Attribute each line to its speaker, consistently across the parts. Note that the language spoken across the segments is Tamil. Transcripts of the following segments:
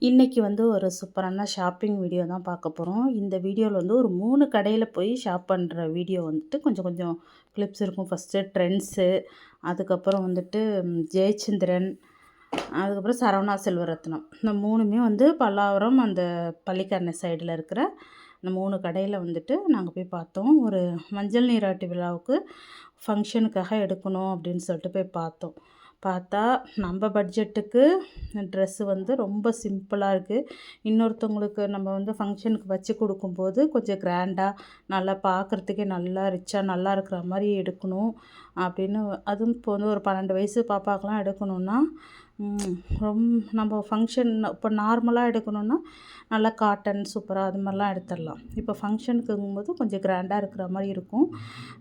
Speaker 1: இன்றைக்கி வந்து ஒரு சூப்பரான ஷாப்பிங் வீடியோ தான் பார்க்க போகிறோம். இந்த வீடியோவில் வந்து ஒரு 3 கடையில் போய் ஷாப் பண்ணுற வீடியோ வந்துட்டு கொஞ்சம் கொஞ்சம் கிளிப்ஸ் இருக்கும். ஃபஸ்ட்டு ட்ரெண்ட்ஸு, அதுக்கப்புறம் வந்துட்டு ஜெயச்சந்திரன், அதுக்கப்புறம் சரவணா செல்வரத்னம். இந்த 3மே வந்து பல்லாவரம் அந்த பள்ளிக்கரணை சைடில் இருக்கிற இந்த 3 கடையில் வந்துட்டு நாங்கள் போய் பார்த்தோம். ஒரு மஞ்சள் நீராட்டு விழாவுக்கு ஃபங்க்ஷனுக்காக எடுக்கணும் அப்படின்னு சொல்லிட்டு போய் பார்த்தோம். பார்த்தா நம்ம பட்ஜெட்டுக்கு ட்ரெஸ்ஸு வந்து ரொம்ப சிம்பிளாக இருக்குது. இன்னொருத்தவங்களுக்கு நம்ம வந்து ஃபங்க்ஷனுக்கு வச்சு கொடுக்கும்போது கொஞ்சம் கிராண்டாக நல்லா பார்க்குறதுக்கே நல்லா ரிச்சாக நல்லா இருக்கிற மாதிரி எடுக்கணும் அப்படின்னு. அதுவும் இப்போ வந்து ஒரு 12 வயசு பாப்பாக்கெலாம் எடுக்கணுன்னா நம்ம ஃபங்க்ஷன் இப்போ நார்மலாக எடுக்கணுன்னா நல்லா காட்டன் சூப்பராக அது மாதிரிலாம் எடுத்துடலாம். இப்போ ஃபங்க்ஷனுக்குங்கும்போது கொஞ்சம் கிராண்டாக இருக்கிற மாதிரி இருக்கும்.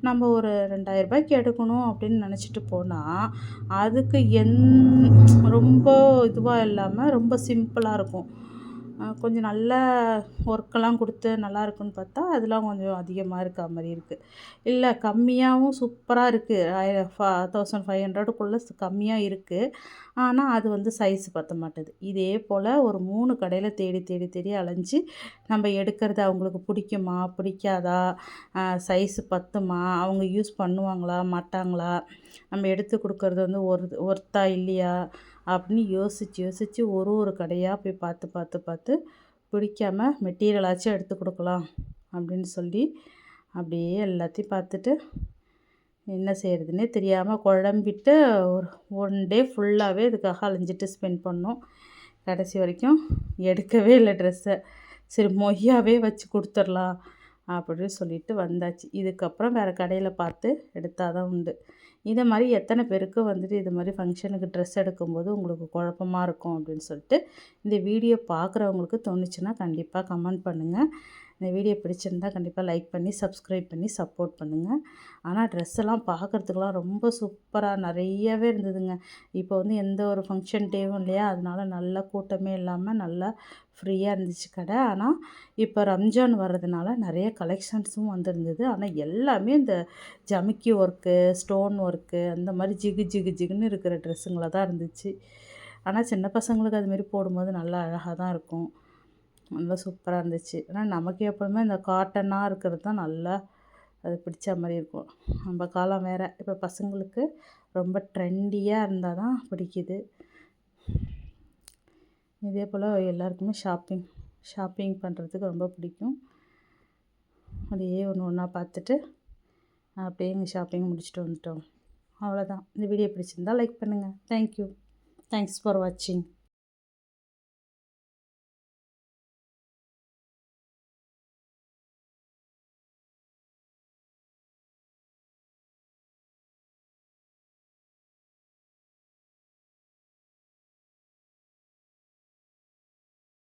Speaker 1: நம்ம ஒரு 2000 எடுக்கணும் அப்படின்னு நினச்சிட்டு போனால் அதுக்கு ரொம்ப இதுவாக இல்லாமல் ரொம்ப சிம்பிளாக இருக்கும். கொஞ்சம் நல்ல ஒர்க்கெல்லாம் கொடுத்து நல்லா இருக்குன்னு பார்த்தா அதெல்லாம் கொஞ்சம் அதிகமாக இருக்கா மாதிரி இருக்குது. இல்லை கம்மியாகவும் சூப்பராக இருக்குது. 1500க்குள்ளே கம்மியாக இருக்குது. ஆனால் அது வந்து சைஸ் பத்த மாட்டுது. இதே போல் ஒரு 3 கடையில் தேடி தேடி தேடி அலைஞ்சு நம்ம எடுக்கிறது அவங்களுக்கு பிடிக்குமா பிடிக்காதா, சைஸு பத்துமா, அவங்க யூஸ் பண்ணுவாங்களா மாட்டாங்களா, நம்ம எடுத்து கொடுக்கறது வந்து ஒர்த்தா இல்லையா அப்படின்னு யோசித்து யோசித்து ஒரு கடையாக போய் பார்த்து பார்த்து பார்த்து பிடிக்காம மெட்டீரியலாச்சும் எடுத்து கொடுக்கலாம் அப்படின்னு சொல்லி அப்படியே எல்லாத்தையும் பார்த்துட்டு என்ன செய்கிறதுனே தெரியாமல் குழம்பிட்டு ஒரு 1 டே ஃபுல்லாகவே இதுக்காக அலைஞ்சிட்டு ஸ்பெண்ட் பண்ணோம். கடைசி வரைக்கும் எடுக்கவே இல்லை ட்ரெஸ்ஸை. சரி மொய்யாவே வச்சு கொடுத்துர்லாம் அப்படின்னு சொல்லிட்டு வந்தாச்சு. இதுக்கப்புறம் வேறு கடையில் பார்த்து எடுத்தால் தான் உண்டு. இதை மாதிரி எத்தனை பேருக்கு வந்துட்டு இது மாதிரி ஃபங்க்ஷனுக்கு ட்ரெஸ் எடுக்கும்போது உங்களுக்கு குழப்பமாக இருக்கும் அப்படின்னு சொல்லிட்டு இந்த வீடியோ பார்க்குறவங்களுக்கு தோணுச்சுன்னா கண்டிப்பாக கமெண்ட் பண்ணுங்கள். இந்த வீடியோ பிடிச்சிருந்தால் கண்டிப்பாக லைக் பண்ணி சப்ஸ்கிரைப் பண்ணி சப்போர்ட் பண்ணுங்கள். ஆனால் ட்ரெஸ் எல்லாம் பார்க்குறதுக்குலாம் ரொம்ப சூப்பராக நிறையவே இருந்ததுங்க. இப்போ வந்து எந்த ஒரு ஃபங்க்ஷன் டேவும் இல்லையா, அதனால நல்லா கூட்டமே இல்லாமல் நல்லா ஃப்ரீயாக இருந்துச்சு கடை. ஆனால் இப்போ ரம்ஜான் வர்றதுனால நிறைய கலெக்ஷன்ஸும் வந்துருந்தது. ஆனால் எல்லாமே இந்த ஜமிக்கி ஒர்க்கு, ஸ்டோன் ஒர்க்கு அந்த மாதிரி ஜிகு ஜிகு ஜிகுன்னு இருக்கிற ட்ரெஸ்ஸுங்களாக தான் இருந்துச்சு. ஆனால் சின்ன பசங்களுக்கு அதுமாரி போடும்போது நல்லா அழகாக தான் இருக்கும். நல்லா சூப்பராக இருந்துச்சு. ஆனால் நமக்கு எப்போவுமே இந்த காட்டனாக இருக்கிறது தான் நல்லா அது பிடிச்ச மாதிரி இருக்கும். நம்ம காலம் வேறு. இப்போ பசங்களுக்கு ரொம்ப ட்ரெண்டியாக இருந்தால் தான் பிடிக்குது. இதே போல் எல்லாருக்குமே ஷாப்பிங் பண்ணுறதுக்கு ரொம்ப பிடிக்கும். அப்படியே ஒன்று பார்த்துட்டு அப்படியே எங்கள் ஷாப்பிங் முடிச்சுட்டு வந்துட்டோம். அவ்வளோதான். இந்த வீடியோ பிடிச்சிருந்தால் லைக் பண்ணுங்கள். தேங்க்யூ. தேங்க்ஸ் ஃபார் வாட்சிங்.